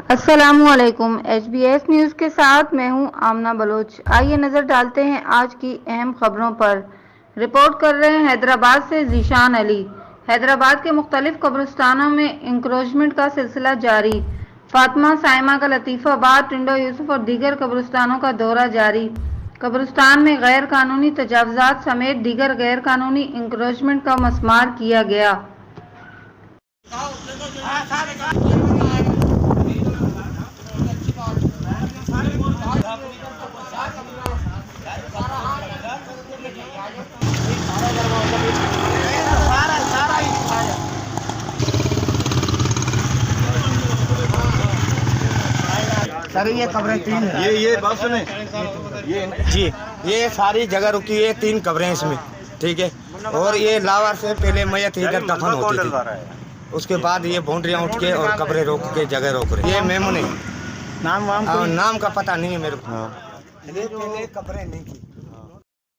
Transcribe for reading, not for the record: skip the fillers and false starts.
अस्सलामुअलैकुम। HBs news के साथ मैं हूं आमना बलोच। आइए नज़र डालते हैं आज की अहम खबरों पर। रिपोर्ट कर रहे हैं हैदराबाद से जीशान अली। हैदराबाद के मुख्तलिफ कब्रिस्तानों में इंक्रोचमेंट का सिलसिला जारी। फातिमा साइमा का लतीफ़ाबाद, टिंडो यूसुफ और दीगर कब्रिस्तानों का दौरा जारी। कब्रिस्तान में गैर कानूनी तजावुज़ात समेत दीगर गैर कानूनी इंक्रोचमेंट का मस्मार किया गया। सर ये कब्रें तीन है। ये बात सुने, ये जी ये सारी जगह रुकी है, 3 कब्रें इसमें, ठीक है। और ये लावर से पहले मैयत इधर दफन होती थी, उसके बाद ये बाउंड्रियाँ उठ के और कब्रें रोक के जगह रोक रहे। ये मेमोने नाम वाम नाम का पता नहीं है मेरे को। हाँ। पहले कब्रें नहीं थी।